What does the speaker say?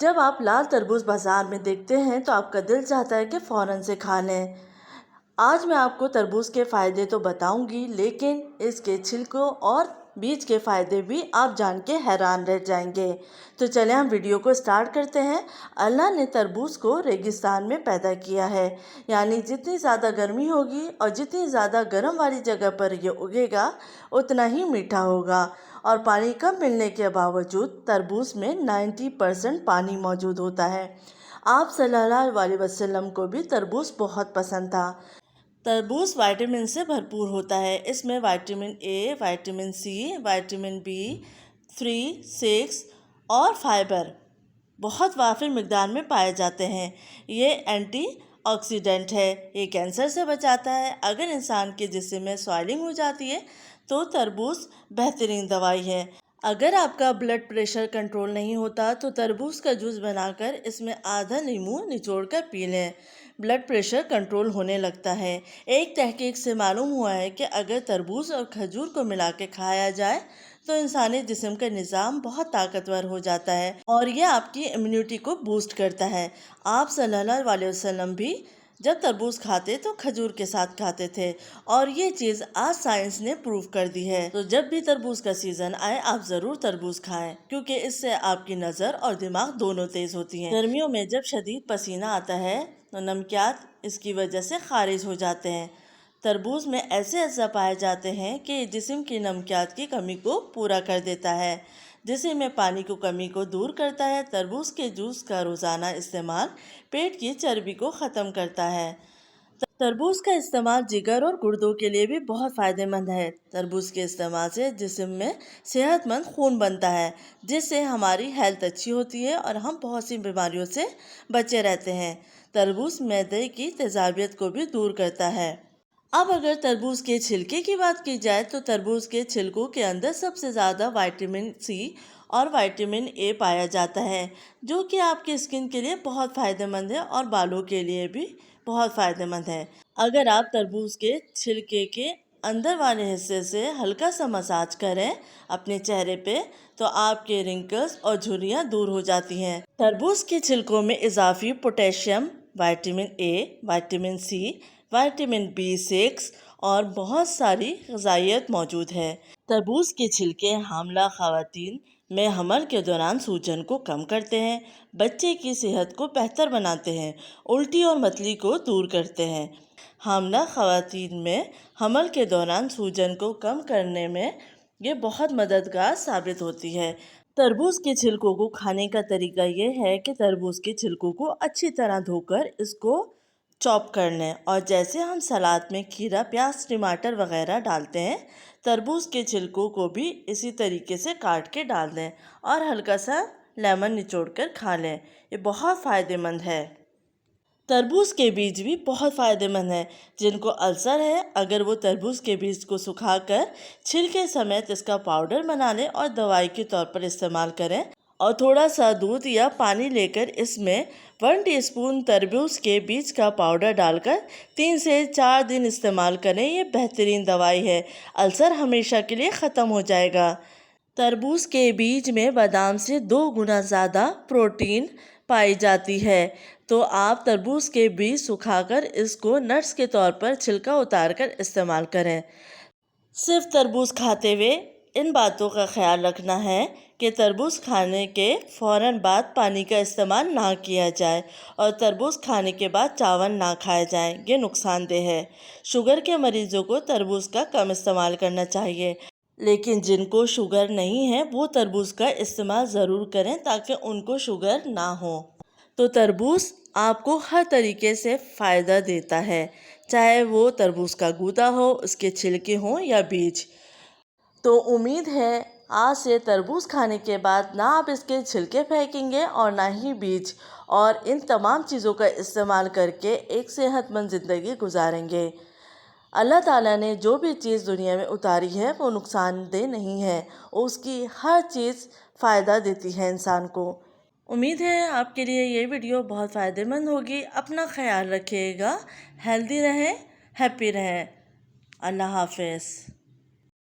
جب آپ لال تربوز بازار میں دیکھتے ہیں تو آپ کا دل چاہتا ہے کہ فوراً سے کھا لیں۔ آج میں آپ کو تربوز کے فائدے تو بتاؤں گی، لیکن اس کے چھلکوں اور بیج کے فائدے بھی آپ جان کے حیران رہ جائیں گے۔ تو چلیں ہم ویڈیو کو سٹارٹ کرتے ہیں۔ اللہ نے تربوز کو ریگستان میں پیدا کیا ہے، یعنی جتنی زیادہ گرمی ہوگی اور جتنی زیادہ گرم والی جگہ پر یہ اگے گا اتنا ہی میٹھا ہوگا، اور پانی کم ملنے کے باوجود تربوز میں 90% پانی موجود ہوتا ہے۔ آپ صلی اللہ علیہ وسلم کو بھی تربوز بہت پسند تھا۔ تربوز وائٹامن سے بھرپور ہوتا ہے۔ اس میں vitamin A, vitamin C, vitamin B3، 6 اور فائبر بہت وافر مقدار میں پائے جاتے ہیں۔ یہ اینٹی آکسیڈنٹ ہے، یہ کینسر سے بچاتا ہے۔ اگر انسان کے جسم میں سوائلنگ ہو جاتی ہے تو تربوز بہترین دوائی ہے۔ اگر آپ کا بلڈ پریشر کنٹرول نہیں ہوتا تو تربوز کا جوس بنا کر اس میں آدھا لیموں نچوڑ کر پی لیں، بلڈ پریشر کنٹرول ہونے لگتا ہے۔ ایک تحقیق سے معلوم ہوا ہے کہ اگر تربوز اور کھجور کو ملا کے کھایا جائے تو انسانی جسم کا نظام بہت طاقتور ہو جاتا ہے اور یہ آپ کی امیونٹی کو بوسٹ کرتا ہے۔ آپ صلی اللہ علیہ وسلم بھی جب تربوز کھاتے تو کھجور کے ساتھ کھاتے تھے، اور یہ چیز آج سائنس نے پروو کر دی ہے۔ تو جب بھی تربوز کا سیزن آئے آپ ضرور تربوز کھائیں، کیونکہ اس سے آپ کی نظر اور دماغ دونوں تیز ہوتی ہیں۔ گرمیوں میں جب شدید پسینہ آتا ہے تو نمکیات اس کی وجہ سے خارج ہو جاتے ہیں۔ تربوز میں ایسے اجزاء پائے جاتے ہیں کہ جسم کی نمکیات کی کمی کو پورا کر دیتا ہے، جسم میں پانی کی کمی کو دور کرتا ہے۔ تربوز کے جوس کا روزانہ استعمال پیٹ کی چربی کو ختم کرتا ہے۔ تربوز کا استعمال جگر اور گردوں کے لیے بھی بہت فائدہ مند ہے۔ تربوز کے استعمال سے جسم میں صحت مند خون بنتا ہے، جس سے ہماری ہیلتھ اچھی ہوتی ہے اور ہم بہت سی بیماریوں سے بچے رہتے ہیں۔ تربوز معدے کی تیزابیت کو بھی دور کرتا ہے۔ اب اگر تربوز کے چھلکے کی بات کی جائے تو تربوز کے چھلکوں کے اندر سب سے زیادہ وائٹامن سی اور وائٹامن اے پایا جاتا ہے، جو کہ آپ کی اسکن کے لیے بہت فائدہ مند ہے اور بالوں کے لیے بھی بہت فائدہ مند ہے۔ اگر آپ تربوز کے چھلکے کے اندر والے حصے سے ہلکا سا مساج کریں اپنے چہرے پہ تو آپ کے رنکلز اور جھریاں دور ہو جاتی ہیں۔ تربوز کے چھلکوں میں اضافی potassium, vitamin A, vitamin C, vitamin B6 اور بہت ساری غذائیت موجود ہے۔ تربوز کے چھلکے حاملہ خواتین میں حمل کے دوران سوجن کو کم کرتے ہیں، بچے کی صحت کو بہتر بناتے ہیں، الٹی اور متلی کو دور کرتے ہیں۔ حاملہ خواتین میں حمل کے دوران سوجن کو کم کرنے میں یہ بہت مددگار ثابت ہوتی ہے۔ تربوز کے چھلکوں کو کھانے کا طریقہ یہ ہے کہ تربوز کے چھلکوں کو اچھی طرح دھو کر اس کو چاپ کر لیں، اور جیسے ہم سلاد میں کھیرا، پیاز، ٹماٹر وغیرہ ڈالتے ہیں، تربوز کے چھلکوں کو بھی اسی طریقے سے کاٹ کے ڈال دیں اور ہلکا سا لیمن نچوڑ کر کھا لیں۔ یہ بہت فائدہ مند ہے۔ تربوز کے بیج بھی بہت فائدہ مند ہیں۔ جن کو السر ہے، اگر وہ تربوز کے بیج کو سکھا کر چھلکے سمیت اس کا پاؤڈر بنا لیں اور دوائی کے طور پر استعمال کریں، اور تھوڑا سا دودھ یا پانی لے کر اس میں 1 ٹی اسپون تربوز کے بیج کا پاؤڈر ڈال کر 3 سے 4 دن استعمال کریں، یہ بہترین دوائی ہے۔ السر ہمیشہ کے لیے ختم ہو جائے گا۔ تربوز کے بیج میں بادام سے 2 گنا زیادہ پروٹین پائی جاتی ہے، تو آپ تربوز کے بیج سکھا کر اس کو نٹس کے طور پر چھلکا اتار کر استعمال کریں۔ صرف تربوز کھاتے ہوئے ان باتوں کا خیال رکھنا ہے کہ تربوز کھانے کے فوراً بعد پانی کا استعمال نہ کیا جائے، اور تربوز کھانے کے بعد چاول نہ کھائے جائیں، یہ نقصان دہ ہے۔ شوگر کے مریضوں کو تربوز کا کم استعمال کرنا چاہیے، لیکن جن کو شوگر نہیں ہے وہ تربوز کا استعمال ضرور کریں تاکہ ان کو شوگر نہ ہو۔ تو تربوز آپ کو ہر طریقے سے فائدہ دیتا ہے، چاہے وہ تربوز کا گودا ہو، اس کے چھلکے ہوں یا بیج۔ تو امید ہے آج سے تربوز کھانے کے بعد نہ آپ اس کے چھلکے پھینکیں گے اور نہ ہی بیج، اور ان تمام چیزوں کا استعمال کر کے ایک صحت مند زندگی گزاریں گے۔ اللہ تعالیٰ نے جو بھی چیز دنیا میں اتاری ہے وہ نقصان دہ نہیں ہے، اس کی ہر چیز فائدہ دیتی ہے انسان کو۔ امید ہے آپ کے لیے یہ ویڈیو بہت فائدہ مند ہوگی۔ اپنا خیال رکھیے گا، ہیلدی رہیں، ہیپی رہیں۔ اللہ حافظ۔